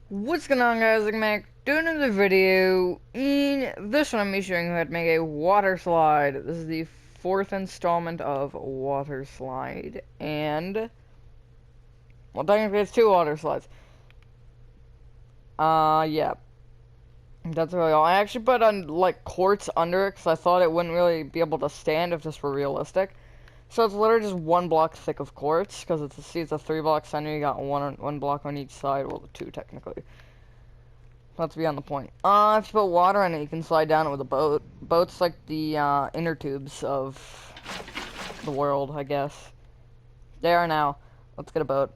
What's going on, guys? I'm back doing another video. In this one, I'm be showing you how to make a water slide. This is the fourth installment of Waterslide, and well, technically it's two water slides. Yeah, that's really all. I actually put on like quartz under it because I thought it wouldn't really be able to stand if this were realistic. So it's literally just one block thick of quartz because it's a 3 block center. You got one block on each side, well, two technically. Let's be on the point. If you put water in it, you can slide down it with a boat. Boat's like the inner tubes of the world, I guess. They are now. Let's get a boat.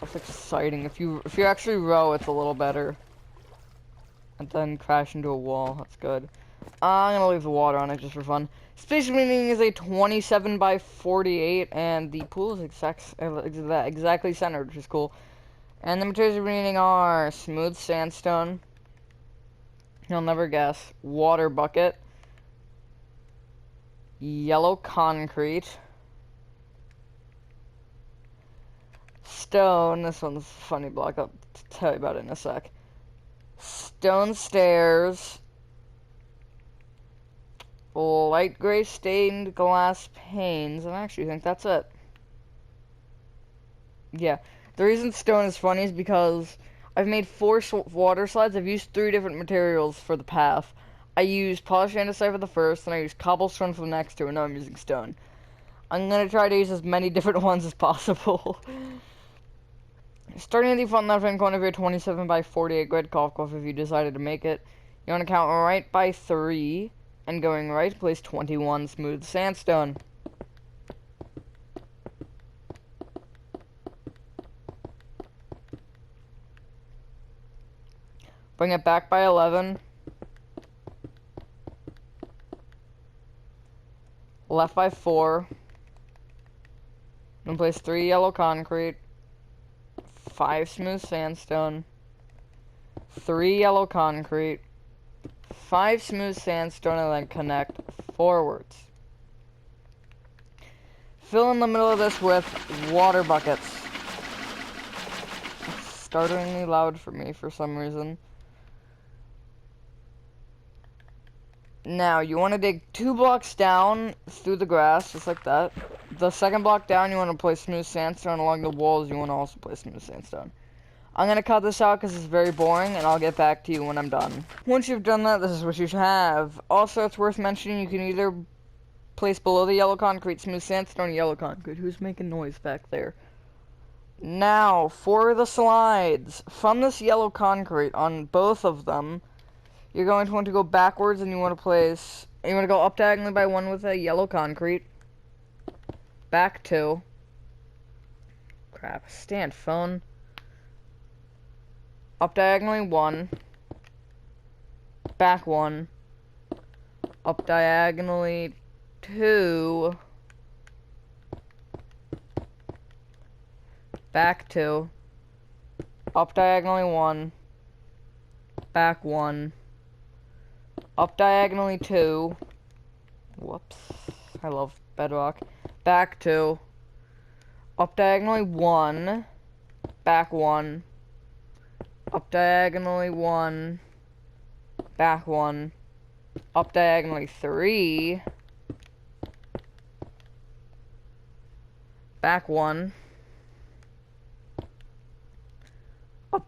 That's exciting. If you actually row, it's a little better. And then crash into a wall. That's good. I'm gonna leave the water on it just for fun. Space meaning is a 27 by 48, and the pool is exactly centered, which is cool. And the materials remaining are smooth sandstone. You'll never guess. Water bucket. Yellow concrete. Stone. This one's a funny block. I'll tell you about it in a sec. Stone stairs. Light gray stained glass panes. And I actually think that's it. Yeah. The reason stone is funny is because I've made 4 water slides. I've used 3 different materials for the path. I used polished andesite for the first, and I used cobblestone for the next 2, and now I'm using stone. I'm going to try to use as many different ones as possible. Starting at the front left-hand corner of your 27 by 48 grid golf course, if you decided to make it, you want to count right by 3, and going right, place 21 smooth sandstone. Bring it back by 11. Left by 4. Then place 3 yellow concrete. 5 smooth sandstone. 3 yellow concrete. 5 smooth sandstone, and then connect forwards. Fill in the middle of this with water buckets. It's startlingly loud for me for some reason. Now, you want to dig 2 blocks down through the grass, just like that. The second block down, you want to place smooth sandstone. Along the walls, you want to also place smooth sandstone. I'm going to cut this out because it's very boring, and I'll get back to you when I'm done. Once you've done that, this is what you should have. Also, it's worth mentioning you can either place below the yellow concrete smooth sandstone or yellow concrete. Who's making noise back there? Now, for the slides. From this yellow concrete, on both of them, you're going to want to go backwards, and you want to go up diagonally by 1 with a yellow concrete. Back 2. Crap. Stand phone. Up diagonally 1. Back 1. Up diagonally 2. Back 2. Up diagonally 1. Back 1. Up diagonally 2. Whoops. I love bedrock. Back 2. Up diagonally 1. Back 1. Up diagonally 1. Back 1. Up diagonally 3. Back 1. Oh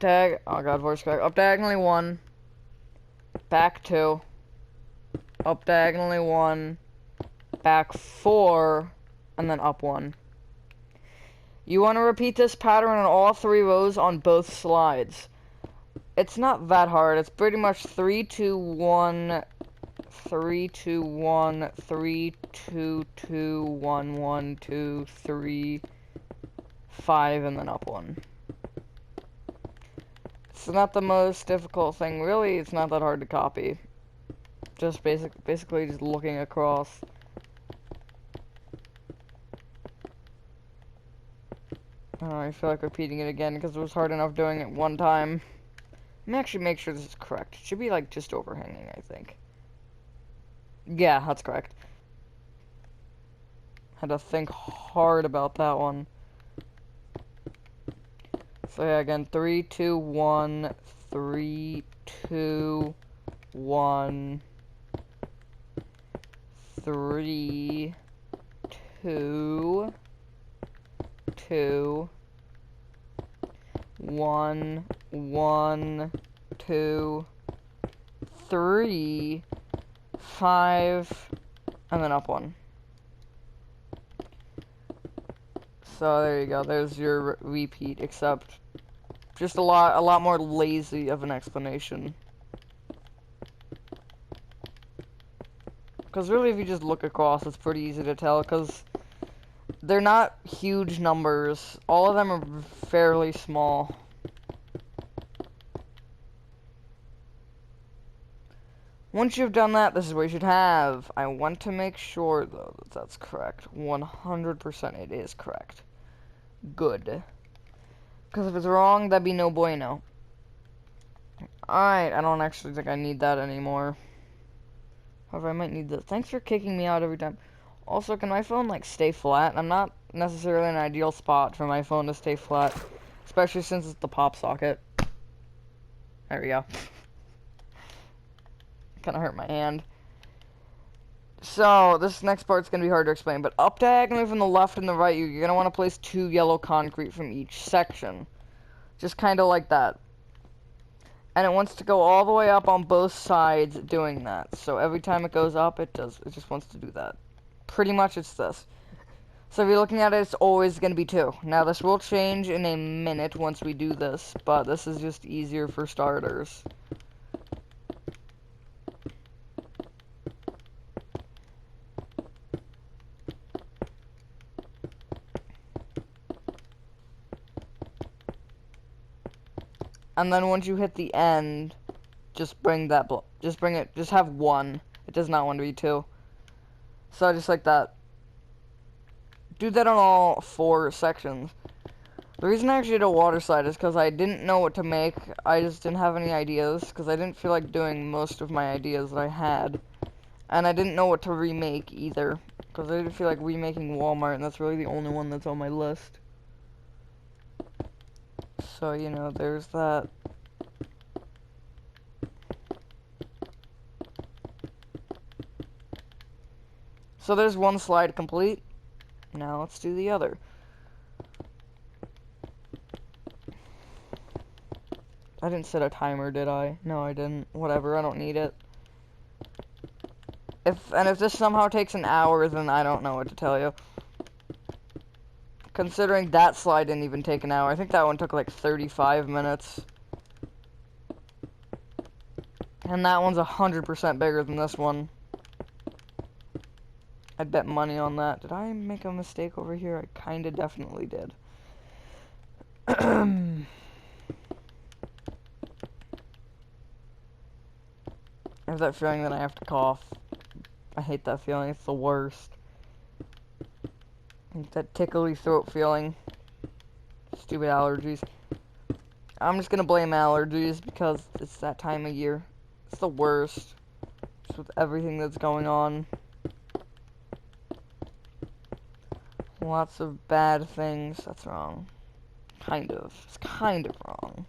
god, voice crack. Up diagonally 1. Back 2. Up diagonally 1. Back 4. And then up 1. You want to repeat this pattern on all 3 rows on both slides. It's not that hard. It's pretty much 3, 2, 1, 3, 2, 1, 3, 2, 2, 1, 1, 2, 3, 5, and then up 1. It's not the most difficult thing. Really, it's not that hard to copy. Just basically just looking across. I feel like repeating it again because it was hard enough doing it one time. Let me actually make sure this is correct. It should be like just overhanging, I think. Yeah, that's correct. Had to think hard about that one. So yeah, again, 3, 2, 1, 3, 2, 1, 3, 2, 2, 1, 1, 2, 3, 5, and then up 1. So there you go. There's your repeat, except just a lot more lazy of an explanation. Because really, if you just look across, it's pretty easy to tell. Because they're not huge numbers. All of them are fairly small. Once you've done that, this is what you should have. I want to make sure, though, that that's correct. 100% it is correct. Good. Because if it's wrong, that'd be no bueno. Alright, I don't actually think I need that anymore. However, I might need this. Thanks for kicking me out every time. Also, can my phone, like, stay flat? I'm not necessarily an ideal spot for my phone to stay flat. Especially since it's the pop socket. There we go. Kinda hurt my hand. So, this next part's gonna be hard to explain, but up diagonally from the left and the right, you're gonna want to place 2 yellow concrete from each section. Just kinda like that. And it wants to go all the way up on both sides doing that. So every time it goes up, it just wants to do that. Pretty much it's this. So if you're looking at it, it's always gonna be 2. Now this will change in a minute once we do this, but this is just easier for starters. And then once you hit the end, just bring that just have 1. It does not want to be 2. So just like that. Do that on all 4 sections. The reason I actually did a water slide is because I didn't know what to make. I just didn't have any ideas, because I didn't feel like doing most of my ideas that I had. And I didn't know what to remake either, because I didn't feel like remaking Walmart, and that's really the only one that's on my list. So, you know, there's that. So there's one slide complete. Now let's do the other. I didn't set a timer, did I? No, I didn't. Whatever, I don't need it. If this somehow takes an hour, then I don't know what to tell you. Considering that slide didn't even take an hour. I think that one took like 35 minutes. And that one's 100% bigger than this one. I'd bet money on that. Did I make a mistake over here? I kinda definitely did. I have that feeling that I have to cough. I hate that feeling. It's the worst. That tickly throat feeling. Stupid allergies. I'm just gonna blame allergies because it's that time of year. It's the worst. Just with everything that's going on. Lots of bad things. That's wrong. Kind of. It's kind of wrong.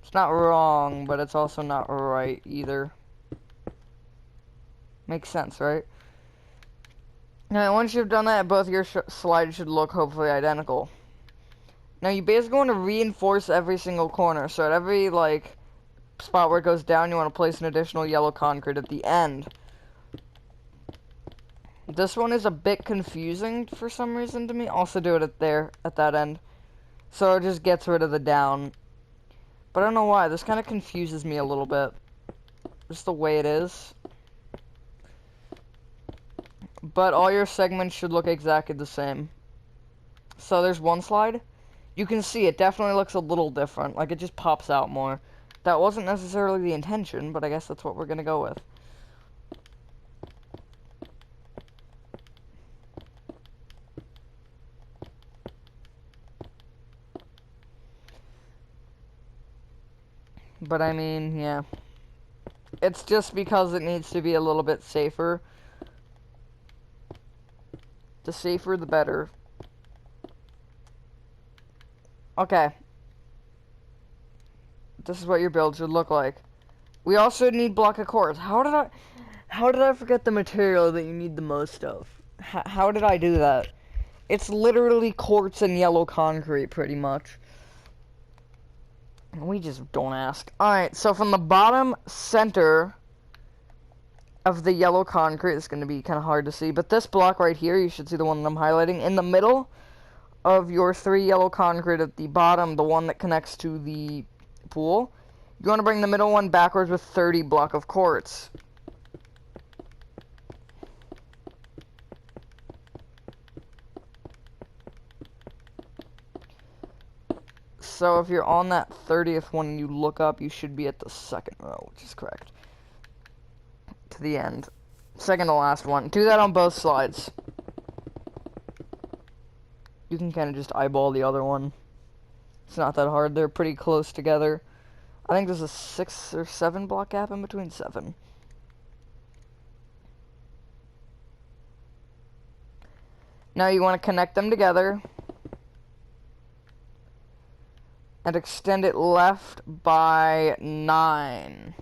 It's not wrong, but it's also not right either. Makes sense, right? Now, once you've done that, both your slides should look hopefully identical. Now, you basically want to reinforce every single corner. So at every, like, spot where it goes down, you want to place an additional yellow concrete at the end. This one is a bit confusing for some reason to me. Also do it at that end. So it just gets rid of the down. But I don't know why. This kind of confuses me a little bit. Just the way it is. But all your segments should look exactly the same. So there's one slide. You can see it definitely looks a little different. Like it just pops out more. That wasn't necessarily the intention, but I guess that's what we're going to go with. But I mean, yeah. It's just because it needs to be a little bit safer. The safer, the better. Okay. This is what your build should look like. We also need block of quartz. How did I forget the material that you need the most of? How did I do that? It's literally quartz and yellow concrete, pretty much. We just don't ask. Alright, so from the bottom center of the yellow concrete, it's going to be kind of hard to see, but this block right here, you should see the one that I'm highlighting, in the middle of your 3 yellow concrete at the bottom, the one that connects to the pool, you want to bring the middle one backwards with 30 block of quartz. So if you're on that 30th one and you look up, you should be at the second row, which is correct. To the end. Second to last one. Do that on both slides. You can kind of just eyeball the other one. It's not that hard. They're pretty close together. I think there's a 6 or 7 block gap in between. 7. Now you want to connect them together. And extend it left by 9.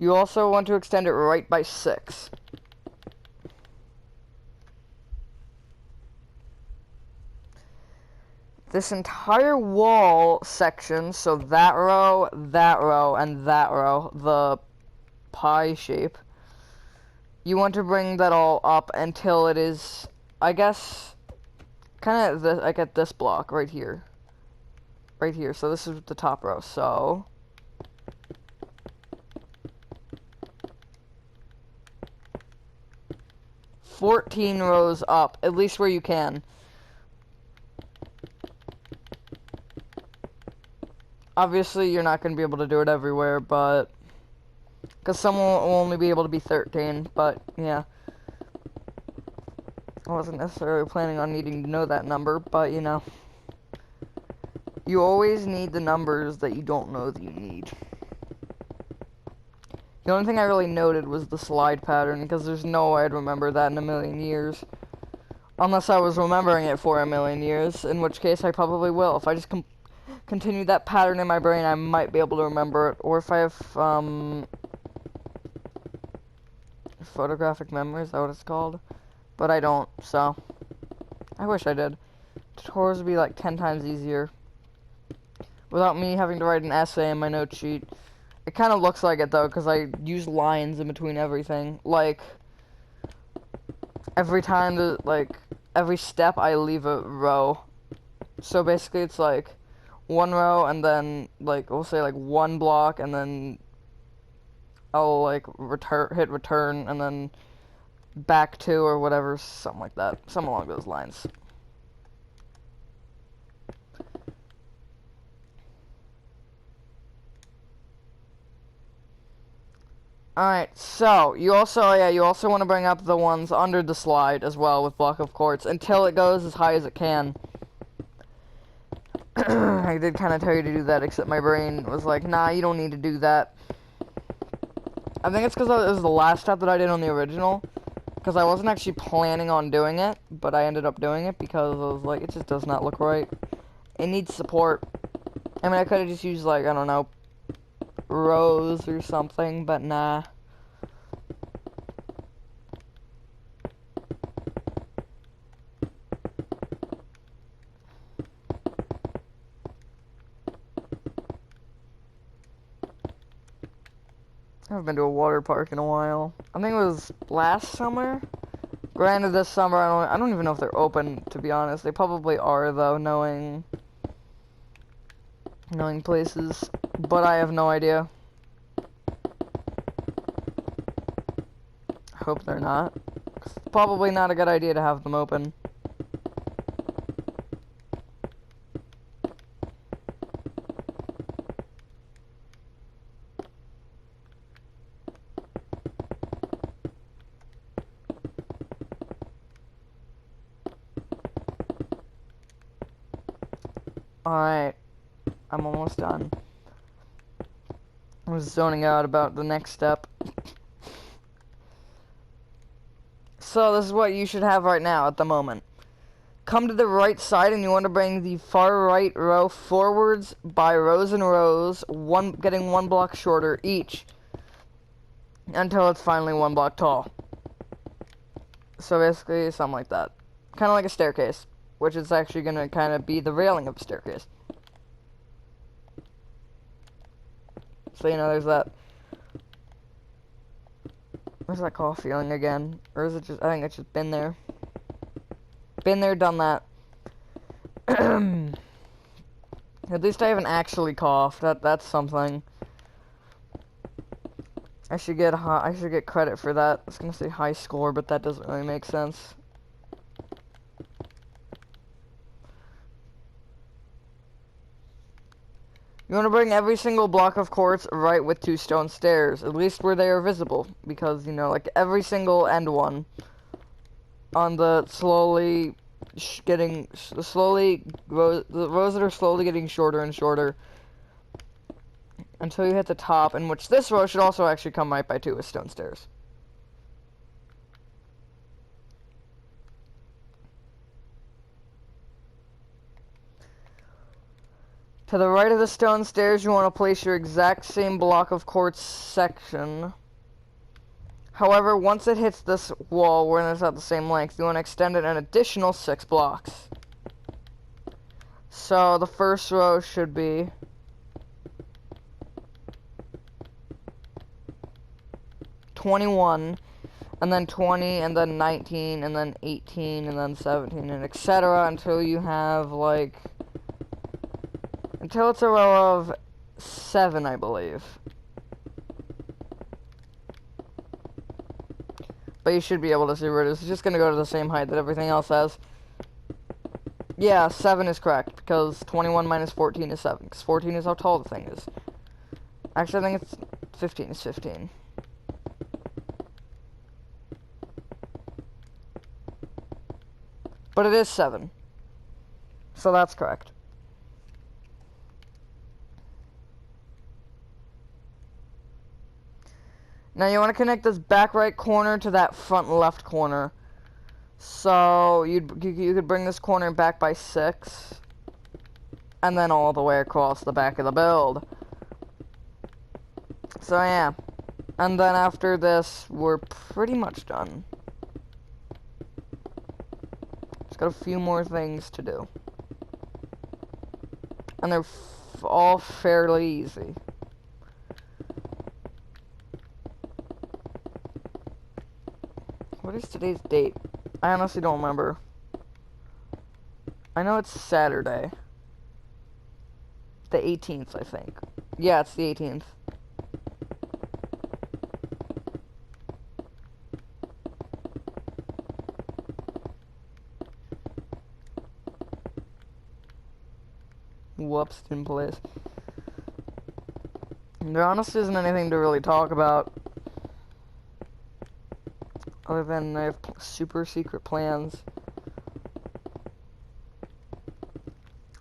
You also want to extend it right by 6. This entire wall section, so that row, and that row, the pie shape, you want to bring that all up until it is, I guess, kind of like at this block right here. Right here, so this is the top row, so 14 rows up, at least where you can. Obviously, you're not going to be able to do it everywhere, but because some will only be able to be 13, but yeah. I wasn't necessarily planning on needing to know that number, but you know. You always need the numbers that you don't know that you need. The only thing I really noted was the slide pattern, because there's no way I'd remember that in a million years. Unless I was remembering it for a million years, in which case I probably will. If I just continue that pattern in my brain, I might be able to remember it. Or if I have, photographic memory, is that what it's called? But I don't, so. I wish I did. Tutorials would be like 10 times easier. Without me having to write an essay in my note sheet. It kind of looks like it, though, because I use lines in between everything. Like, every time, every step, I leave a row. So basically, it's like 1 row, and then, like, we'll say, like, 1 block, and then I'll, like, hit return, and then back to, or whatever, something like that. Something along those lines. Alright, so, you also want to bring up the ones under the slide as well with block of quartz until it goes as high as it can. I did kind of tell you to do that, except my brain was like, nah, you don't need to do that. I think it's because it was the last step that I did on the original, because I wasn't actually planning on doing it, but I ended up doing it because I was like, it just does not look right. It needs support. I mean, I could have just used, like, I don't know, rows or something, but nah. I haven't been to a water park in a while. I think it was last summer. Granted, this summer I don't even know if they're open, to be honest. They probably are, though, knowing places, but I have no idea. I hope they're not. It's probably not a good idea to have them open. Alright, I'm almost done. I was zoning out about the next step. So this is what you should have right now at the moment. Come to the right side and you want to bring the far right row forwards by rows and rows, getting 1 block shorter each until it's finally 1 block tall. So basically something like that. Kind of like a staircase, which is actually going to kind of be the railing of a staircase. So, you know, there's that. Where's that cough feeling again? Or is it just, I think it's just been there. Been there, done that. At least I haven't actually coughed. That's something. I should get credit for that. I was gonna say high score, but that doesn't really make sense. You want to bring every single block of quartz right with 2 stone stairs, at least where they are visible, because, you know, like every single end one on the the rows that are slowly getting shorter and shorter until you hit the top, in which this row should also actually come right by 2 with stone stairs. To the right of the stone stairs, you want to place your exact same block of quartz section. However, once it hits this wall, when it's at the same length, you want to extend it an additional 6 blocks. So the first row should be 21, and then 20, and then 19, and then 18, and then 17, and etc. until you have, like, until it's a row of 7, I believe. But you should be able to see where it is. It's just going to go to the same height that everything else has. Yeah, 7 is correct, because 21 minus 14 is 7, because 14 is how tall the thing is. Actually, I think it's 15 is 15. But it is 7. So that's correct. Now you want to connect this back right corner to that front left corner. So you could bring this corner back by 6, and then all the way across the back of the build. So yeah, and then after this, we're pretty much done. Just got a few more things to do, and they're all fairly easy. What is today's date? I honestly don't remember. I know it's Saturday. The 18th, I think. Yeah, it's the 18th. Whoops, didn't place. There honestly isn't anything to really talk about. Other than I have super secret plans.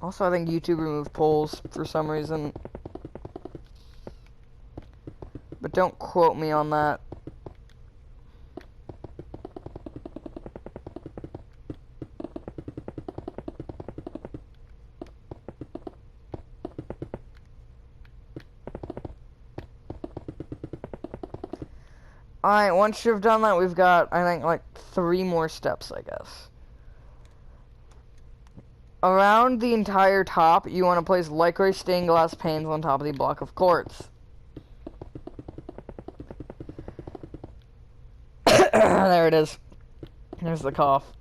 Also, I think YouTube removed polls for some reason. But don't quote me on that. Alright, once you've done that, we've got, I think, like 3 more steps, I guess. Around the entire top, you want to place light gray stained glass panes on top of the block of quartz. There it is. There's the cough.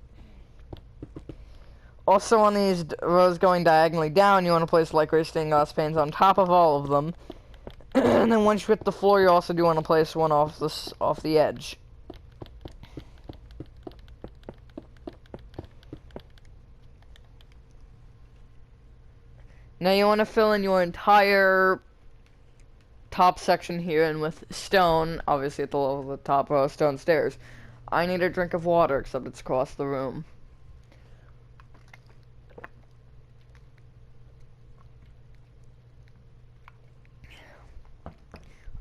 Also, on these rows going diagonally down, you want to place light gray stained glass panes on top of all of them. And then once you hit the floor, you also do want to place one off the edge. Now you want to fill in your entire top section here, and with stone, obviously at the level of the top row of stone stairs. I need a drink of water, except it's across the room.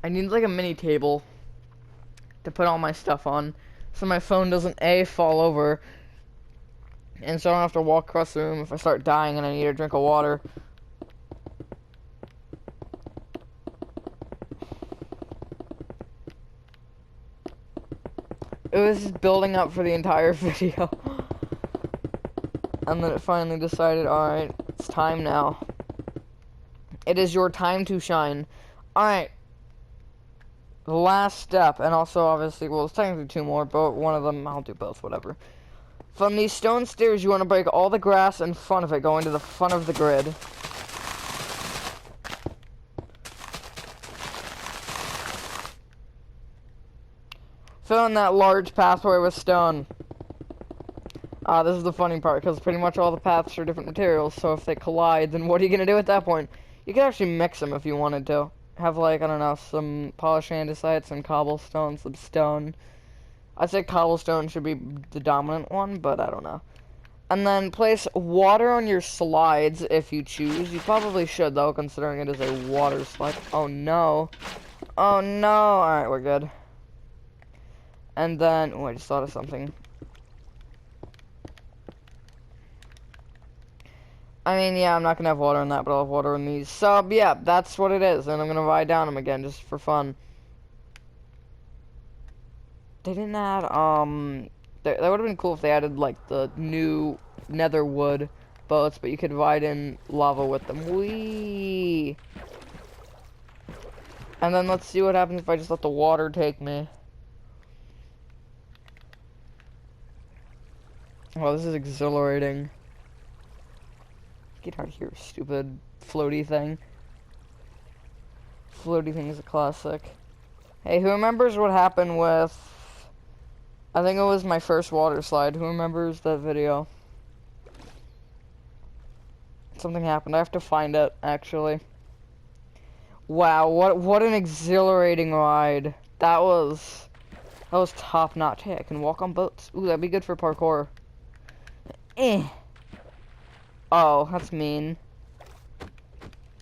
I need like a mini table to put all my stuff on, so my phone doesn't A, fall over, and so I don't have to walk across the room if I start dying and I need a drink of water. It was just building up for the entire video. And then it finally decided, alright, it's time now. It is your time to shine. Alright. The last step, and also obviously, well, it's technically two more, but one of them, I'll do both, whatever. From these stone stairs, you want to break all the grass in front of it, going to the front of the grid. Fill in that large pathway with stone. This is the funny part, because pretty much all the paths are different materials, so if they collide, then what are you going to do at that point? You could actually mix them if you wanted to. Have, like, I don't know, some polished andesite, some cobblestone, some stone. I'd say cobblestone should be the dominant one, but I don't know. And then place water on your slides if you choose. You probably should, though, considering it is a water slide. Oh, no. Oh, no. Alright, we're good. And then, oh, I just thought of something. I mean, yeah, I'm not gonna have water in that, but I'll have water in these. So, yeah, that's what it is, and I'm gonna ride down them again, just for fun. They didn't add, that would've been cool if they added, like, the new nether wood boats, but you could ride in lava with them. Whee! And then let's see what happens if I just let the water take me. Oh, this is exhilarating. Get out of here, stupid floaty thing. Floaty thing is a classic. Hey, who remembers what happened with... I think it was my first water slide. Who remembers that video? Something happened. I have to find it, actually. Wow, what an exhilarating ride. That was top notch. Hey, I can walk on boats. Ooh, that'd be good for parkour. Eh. Oh, that's mean.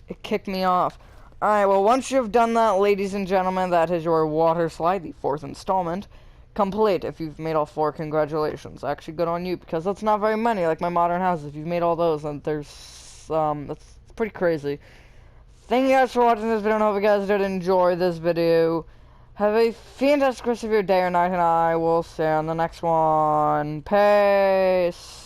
It kicked me off. Alright, well, once you've done that, ladies and gentlemen, that is your water slide, the 4th installment, complete. If you've made all 4, congratulations. Actually, good on you, because that's not very many, like my modern houses. If you've made all those, then there's, that's pretty crazy. Thank you guys for watching this video, and I hope you guys did enjoy this video. Have a fantastic rest of your day or night, and I will see you on the next one. Peace!